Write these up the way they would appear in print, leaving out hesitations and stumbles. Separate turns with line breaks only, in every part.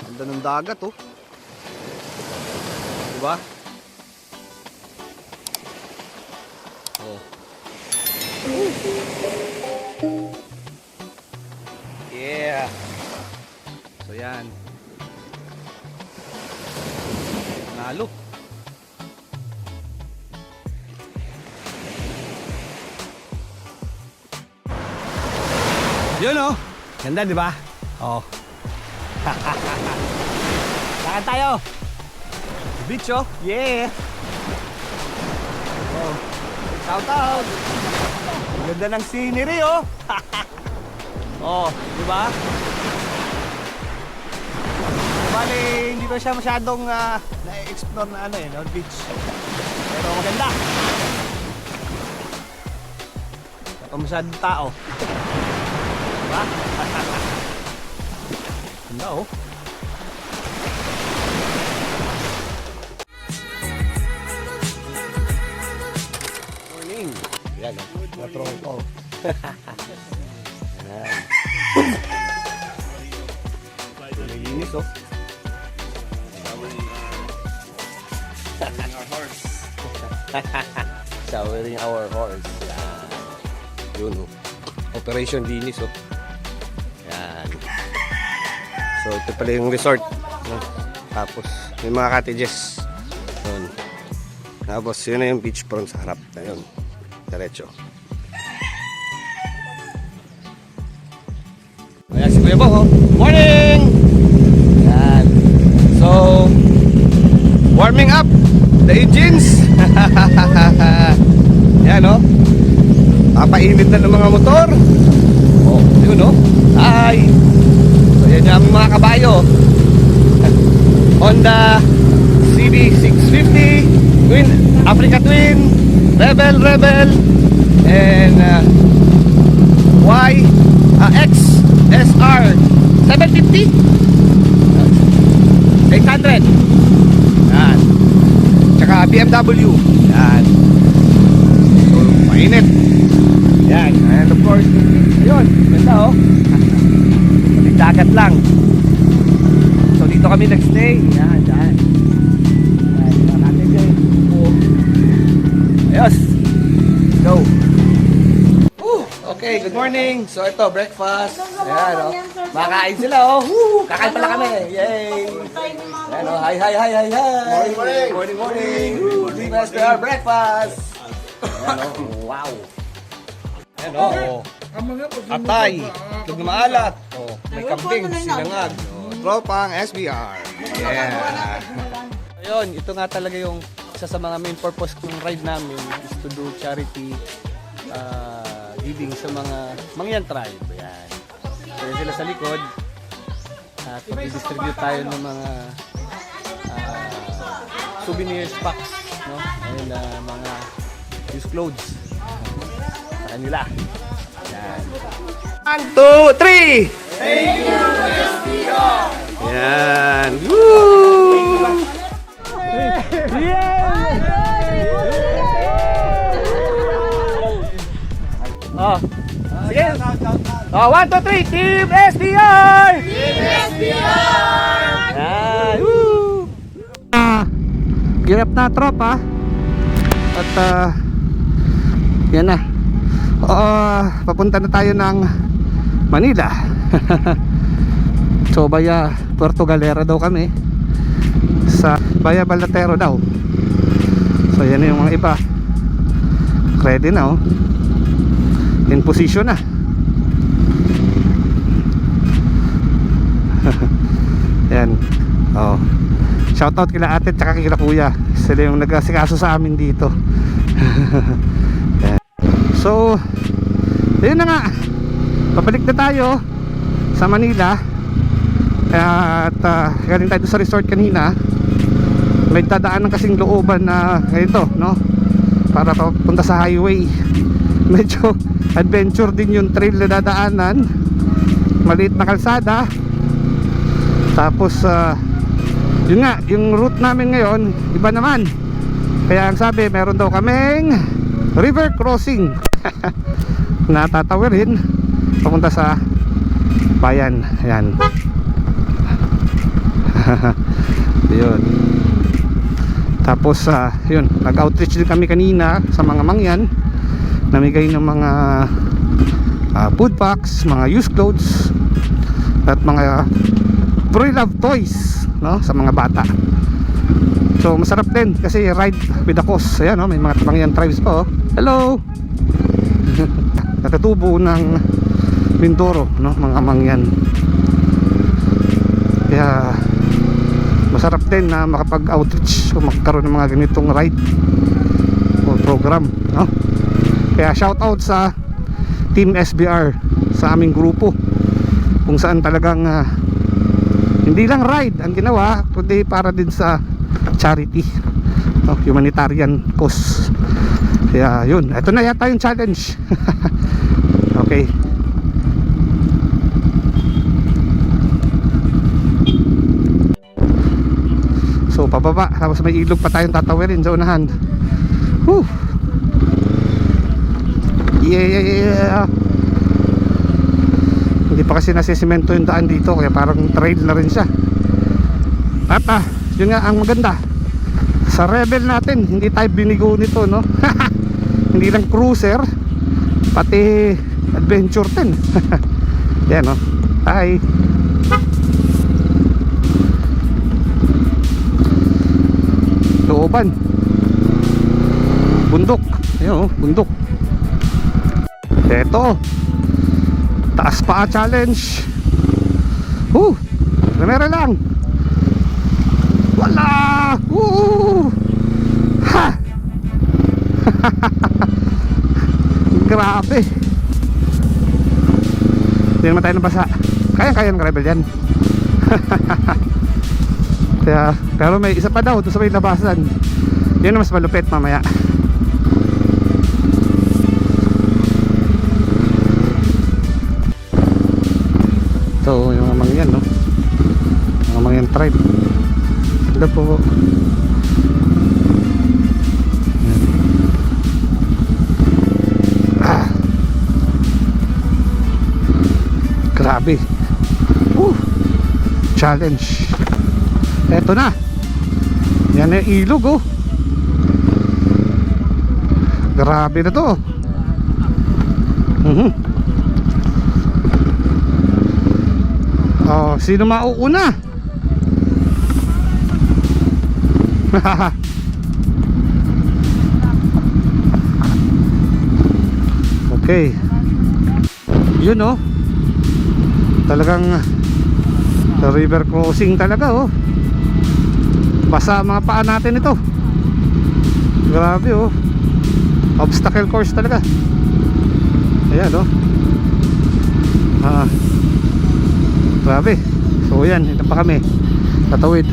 Ganda ng dagat oh. Diba? Oh. Yeah. So yan. Nalo. Yun oh. Ganda di ba? Oh. Lakad tayo. Beach oh. Yeah. Oh. Shout out. Ganda ng scenery oh. Oh, di ba? Bali, hindi ko siya masyadong na-explore na ano eh, no? Beach. Pero maganda. Ito masyadong tao. Diba? Ganda oh. Morning. Yan oh. Natrong ko. Yan. Nalinis oh.
Our horse.
Showering our horse. Yan. Yun oh. Operation linis oh. Yan. So ito pala yung resort. No? Tapos may mga cottages. Yun. Tapos yun na yung beach front sa harap. Ayun. Diretso. Ayan si Kuya Bo oh. Morning! Yan. So warming up the engines. Yan oh. Papainit na ng mga motor. Oh, yun oh. Ay. So yan yung mga kabayo. Honda CB650 Twin, Africa Twin, Rebel and XSR 750 800. Yan. Tsaka BMW. Yan. So mainit. Yan. And of course, ayun, ganda oh. May dagat lang. So dito kami nagstay. Yan, yan. Yan, yan natin dyan. Ayos. Go. Okay, good morning. So ito, breakfast. Ayan oh. Makain sila oh. Woo! Kakain pala kami. Yay. Ayan oh. Hi. Morning. Let's do our breakfast. Ayan oh. Wow. Ayan oh. Atay. Itlog na maalat. Oh, may kambing, sinangag. Oh, tropang SBR. Yeah. Ayun, ito nga talaga yung isa sa mga main purpose ng ride namin is to do charity giving sa mga mangyan tribe. Ayan. Kaya sila sa likod at i-distribute tayo ng mga souvenirs packs, no? Ayun, mga used clothes sa kanila. Ayan. 1, 2, 3! Thank you, SBR! Ayan. Woo! Yeah! Oh. Sige. Oh, 1, 2, 3. Team SBR! Team SBR! Ayan. Woo! Gear up na tropa. At yan na. Papunta na tayo ng Manila. So via Puerto Galera daw kami. Sa via Balatero daw. So yan na yung mga iba. Ready na oh. In position na. Yan. Oh. Shoutout kila ate at kila kuya. Sila yung nag-asikaso sa amin dito. So ayun na nga. Pabalik na tayo sa Manila. At galing tayo sa resort kanina. May dadaanan kasing looban na ganito, no? Para papunta sa highway. Medyo adventure din yung trail na dadaanan. Maliit na kalsada. Tapos
Yun nga, yung route namin ngayon iba naman. Kaya ang sabi, meron daw kaming river crossing na tatawirin papunta sa bayan. Ayan. Yun. Tapos yun, nag-outreach din kami kanina sa mga mangyan, namigay ng mga food packs, mga used clothes at mga pre-love toys, no, sa mga bata. So masarap din kasi ride with the coast. Ayan, no, may mga mangyan tribes pa, oh. Hello. Nakatubo ng Mindoro, no, mga mangyan. Kaya masarap din na makapag-outreach o magkaroon ng mga ganitong ride o program, no? Kaya shout out sa Team SBR, sa aming grupo, kung saan talagang hindi lang ride ang ginawa, kundi para din sa charity, no? Humanitarian cause. Kaya yun, ito na yata yung challenge. Okay. So pababa, tapos may ilog pa tayong tatawirin sa unahan. Whew. Yeah. Hindi pa kasi nasisemento yung daan dito, kaya parang trail na rin siya. At yun nga ang maganda sa Rebel natin, hindi tayo binigo nito, no? Hindi lang cruiser, pati adventure din. Yan, no? Hi. Looban, bundok. Ayun, bundok. Eto, taas pa challenge. Remera lang. Wala. Ha. Grabe. Hindi naman tayo nabasa. Kaya ng rebel yan. Kaya, pero may isa pa daw doon sa may labasan. Yun ang mas malupit mamaya. Ito yung mga mangyan, no? Mga mangyan tribe. Ito po. Grabe. Challenge. Eto na. Yan yung ilog, oh. Grabe na to. Oh, sino mauuna? Okay. Yun, oh. Talagang river crossing talaga, oh. Basa mga paa natin ito. Grabe, oh. Obstacle course talaga. Ayan, oh. Grabe. So yan, ito pa kami tatawid.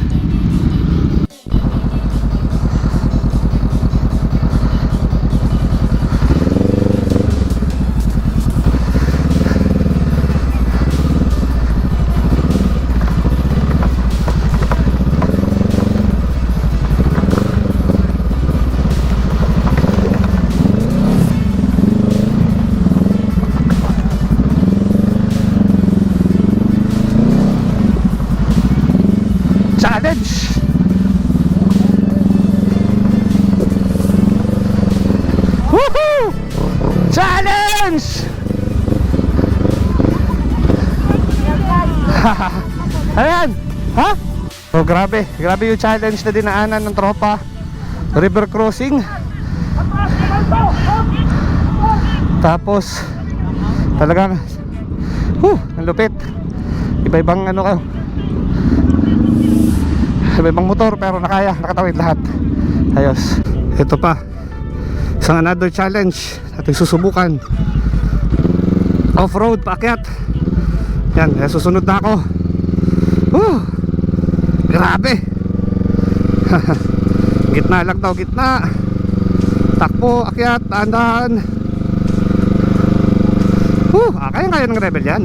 Challenge. Woohoo! Challenge. Ayan. Ha? Oh, grabe yung challenge na dinaanan ng tropa. River crossing. Tapos talagang ang lupit. Iba-ibang ano ka, iba-ibang motor pero nakatawid lahat. Ayos. Ito pa, isang another challenge natin susubukan. Off-road, paakyat. Yan, susunod na ako. Grabe. Gitna lang daw, gitna. Takbo, akyat, dahan-dahan. Kaya ng rebel yan.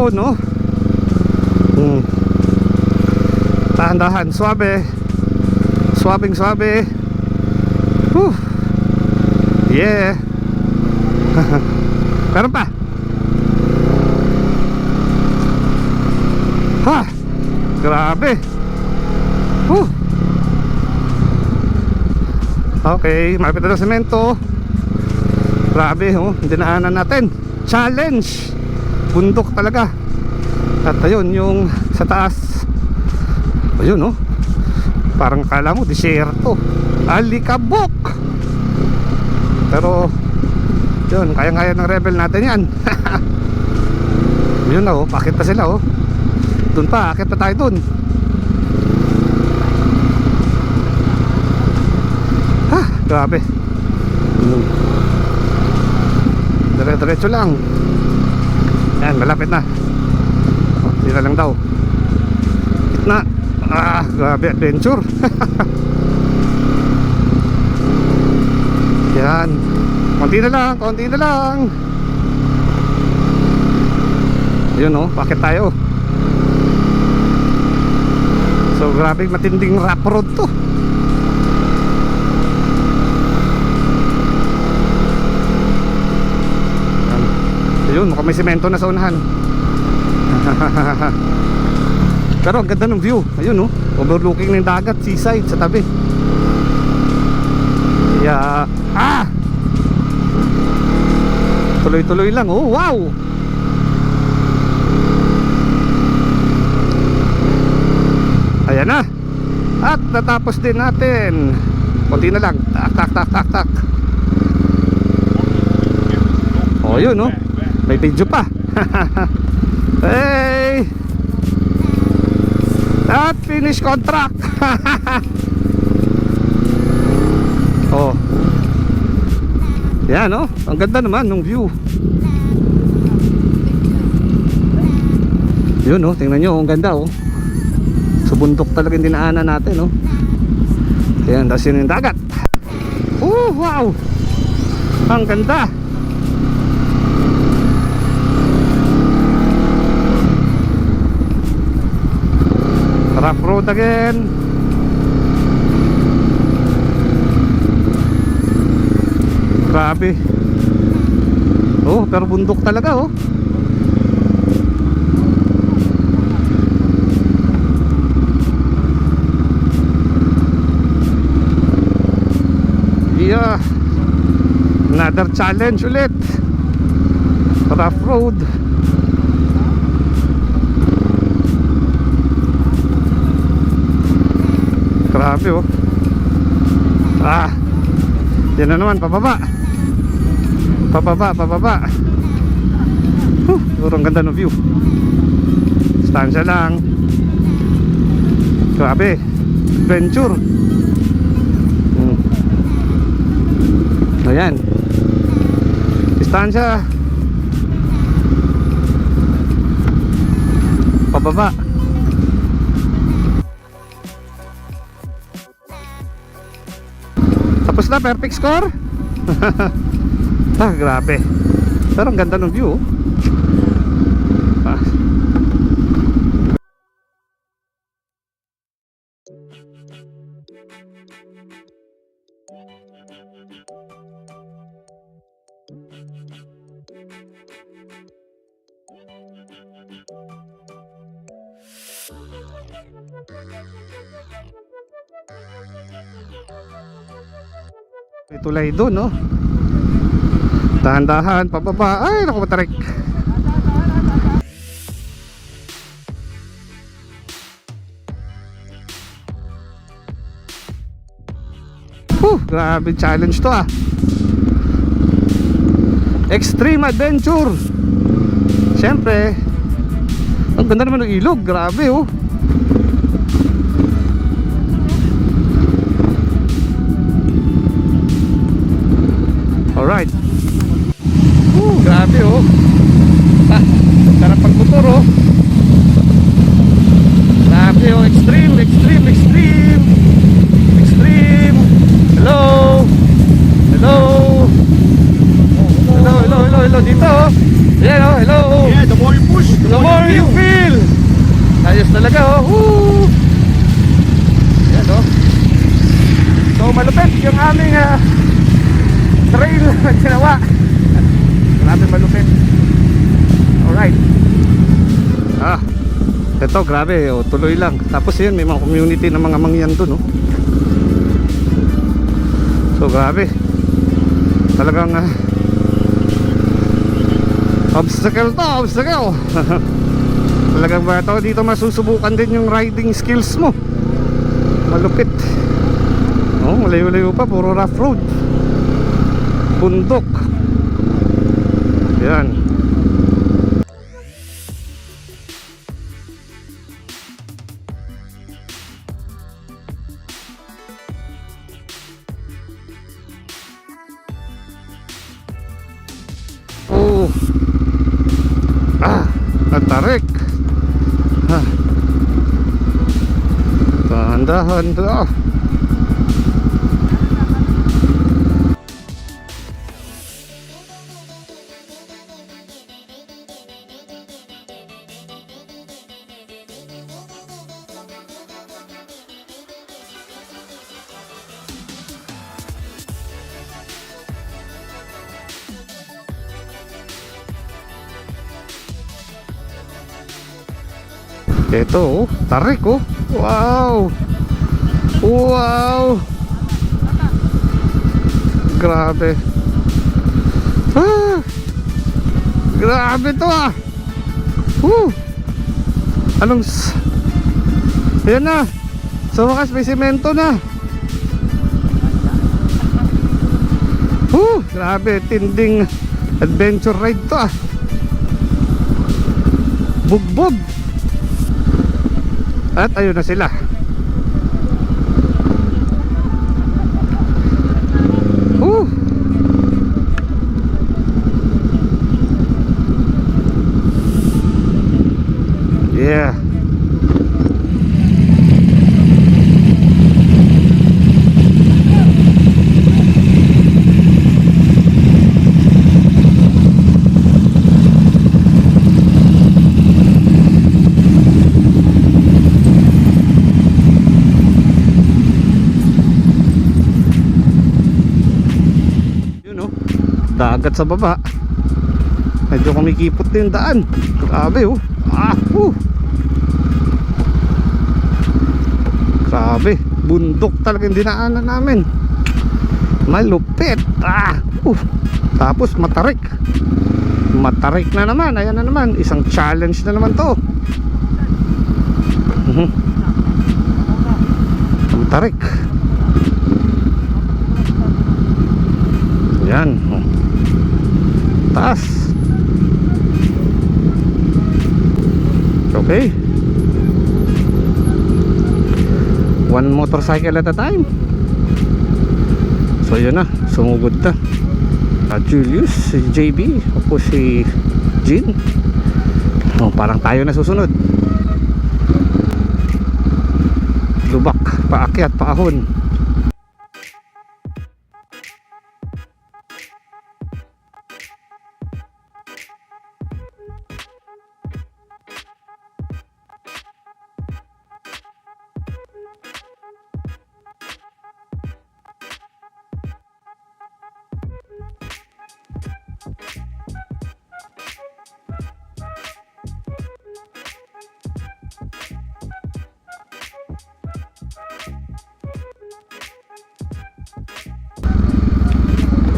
Yun, no? Dahan-dahan, suabe. Suabing suabe. Yeah. Meron pa. Ha! Grabe. Okay, malapit na ng semento. Grabe, dinaanan natin. Challenge. Bundok talaga. At ayun, yung sa taas. Ayun, parang akala mo disyerto. Alikabok. Pero yun, kaya-kaya ng rebel natin yan. Yun na, pakit pa sila, dun pa, akit pa tayo dun. Ha, grabe. Dire-diretso lang. Yan, malapit na. Tira lang daw. Gitna. Grabe adventure. Yan. Konti na lang, konti na lang. Yun, bakit tayo? So grabe, matinding rough road to. Yun, mukhang may semento na sa unahan. Pero ang ganda ng view. Ayun, overlooking ng dagat, seaside sa tabi. Yeah. Tuloy-tuloy lang. Oh, wow. Ayan na. At natapos din natin. Kunti na lang. Tak. Oh, yun, may video pa. Hey. At finish contract. Oh. Yan, ang ganda naman ng view. Yun, tingnan nyo, ang ganda, Subundok talaga yung dinaanan natin, Ayan, tapos yun yung dagat. Wow. Ang ganda. Rough road again. Grabe. Pero bundok talaga, Yeah. Another challenge ulit. Rough road. Grabe, yan na naman, pababa. Siguro ang ganda ng view. Distansya lang. Grabe, adventure. Ayan, distansya. Pababa. Tapos na, perfect score. Grabe. Pero ang ganda ng view. May tulay doon, dahan-dahan, pababa. Ay, naku, matarik. Grabe challenge to, Extreme adventure. Siyempre, ang ganda naman ng ilog. Grabe, Alright. Grabe, sarap pagmotor, Grabe, extreme. Hello dito, Ayan, hello.
Yeah, the more you push,
The more you feel? Ayos talaga oh. Woo! Yan oh. So malupit yung aming trail na ginawa. Grabe malupit. Alright. Ito grabe oh, tuloy lang. Tapos yun may mga community ng mga mangyan dun oh. So grabe. Talagang obstacle to, obstacle. Talagang ba ito, dito masusubukan din yung riding skills mo. Malupit. Oh, malayo-layo pa, puro rough road. Bundok. Yan. Oh. Natarik. Dahan-dahan to. Ito oh, tarik oh. Wow. Wow. Grabe. Grabe to ah. Yan na. Sa wakas may semento na. Grabe, tinding adventure ride to ah. Bugbog. At ayun na sila. Yeah. Dagat sa baba. Medyo kumikipot din yung daan. Grabe oh. Grabe. Bundok talaga yung dinaanan namin. Malupit. Tapos matarik. Matarik na naman. Ayan na naman. Isang challenge na naman to. Matarik. Yan. Taas. Okay. One motorcycle at a time. So yun na, sumugod na Julius, si JB, o si Jean. Parang tayo na susunod. Lubak, paakyat, paahon.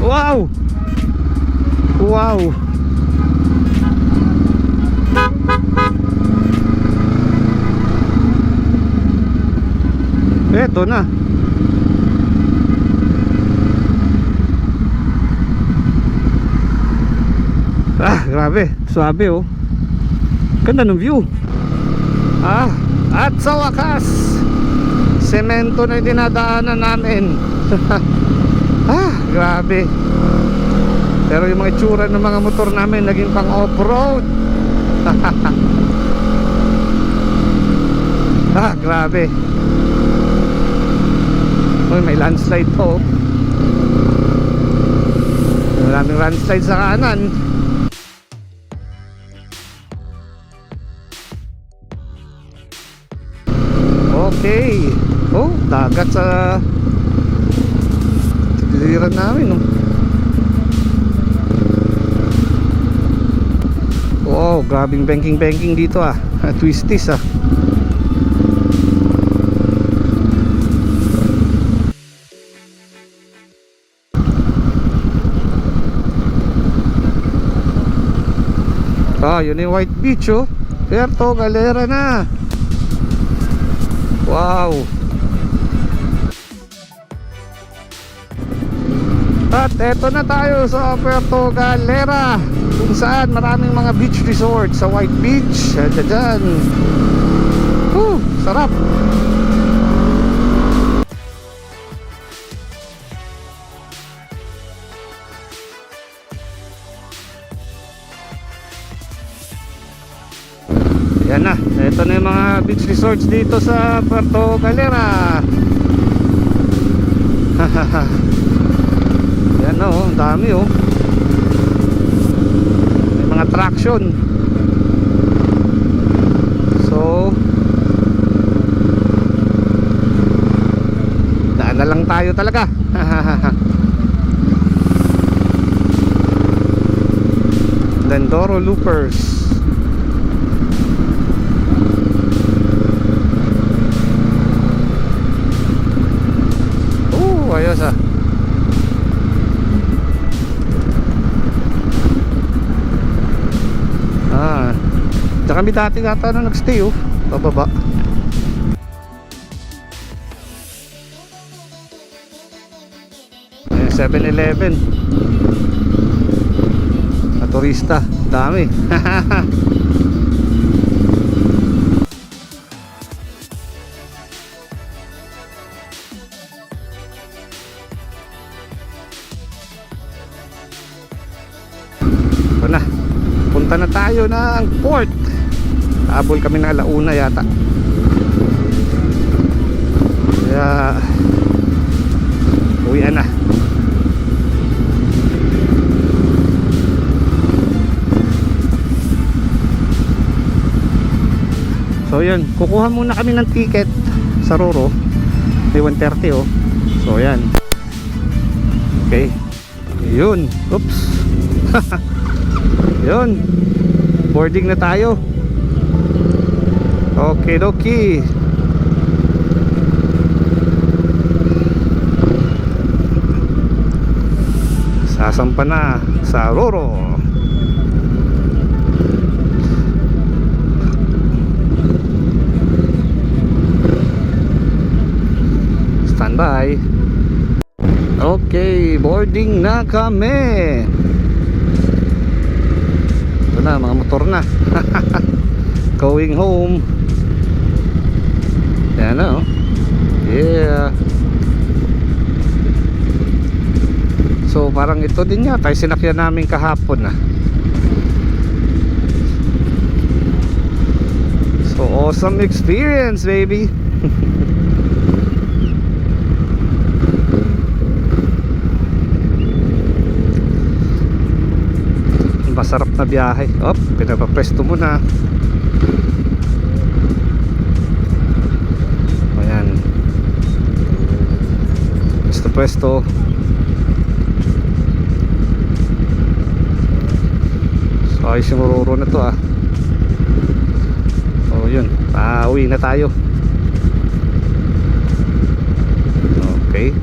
Wow! Wow! Eto na. Grabe, swabe oh. Ganda ng view. At sa wakas, semento na yung dinadaanan namin. Grabe. Pero yung mga itsura ng mga motor namin naging pang off-road. Grabe. May landslide po. Maraming landslide sa kanan. Okay. Oh, dagat sa tiliran namin, no? Wow, grabing banking dito ah. Twisties ah. Ah, yun yung White Beach oh. Puerto Galera na. Wow. At eto na tayo sa Puerto Galera, kung saan maraming mga beach resort sa White Beach. Diyan. Sarap. Yan na, ito na yung mga beach resorts dito sa Puerto Galera. Yan o, ang dami o. May mga attraction. So daan na lang tayo talaga. Lindoro Loopers. Ayos ah. Tsaka kami dati gata na nagstay oh, pababa. Ayan, 7-Eleven na turista, dami. Ito na, punta na tayo ng port. Habol kami na alauna yata. Kaya uwian na. So yun, kukuha muna kami ng ticket sa Roro. May 130 oh. So yan. Okay. Yun. Oops. Yun. Boarding na tayo. Okay, dokie. Sasampa na sa Roro. Standby. Okay, boarding na kami. Ito na, mga motor na. Going home. Yan na oh. Yeah. So parang ito din yata yung sinakyan namin kahapon na. So awesome experience baby. Masarap na biyahe. Op, pinapapresto mo na. Ayan. Pwesto. So ayos yung Roro na to ah. So yun, uwi na tayo. Okay,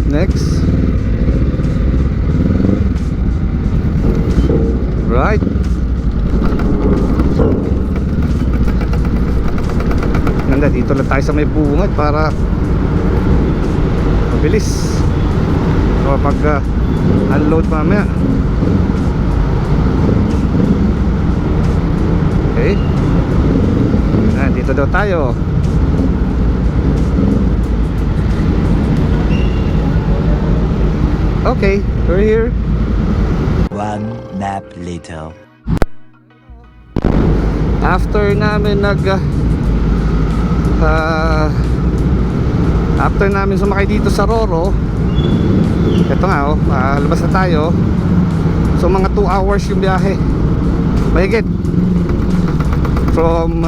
next. Right. Ganda, dito lang tayo sa may bungad para mabilis kapag unload mamaya. Okay. Dito daw tayo. Okay, we're here.
One nap later.
After namin after namin sumakay dito sa Roro, ito nga oh, labas na tayo. So mga 2 hours yung biyahe, mahigit, from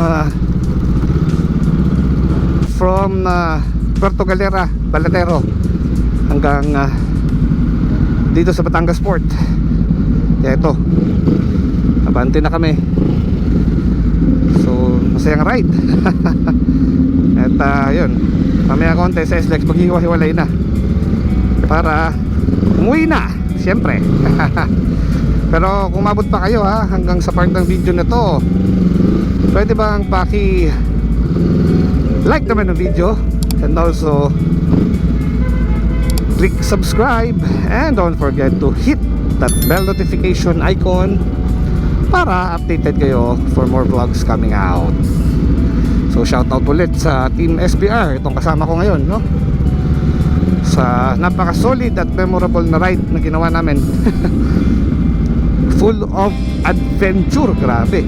from Puerto Galera, Balatero hanggang dito sa Batangas Port. Kaya ito, abante na kami. So masayang ride. At yun, mamaya konti sa SLEX maghiwa-hiwalay na para umuwi na siyempre. Pero kung mabot pa kayo hanggang sa part ng video na to, pwede bang like naman ng video, and also click subscribe, and don't forget to hit that bell notification icon para updated kayo for more vlogs coming out. So shout out ulit sa Team SBR, itong kasama ko ngayon, no? Sa napaka solid at memorable na ride na ginawa namin. Full of adventure, grabe.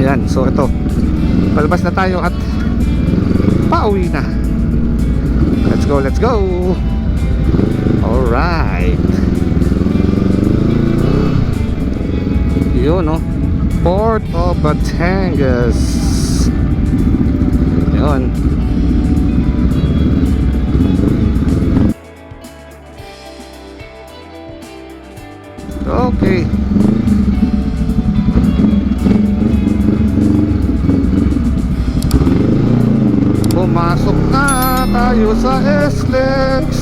Ayan, so ito, palabas na tayo at pauwi na. Let's go, let's go. Alright. Yun, no? Port of Batangas. Yun. Okay. Pumasok na tayo sa SLEX.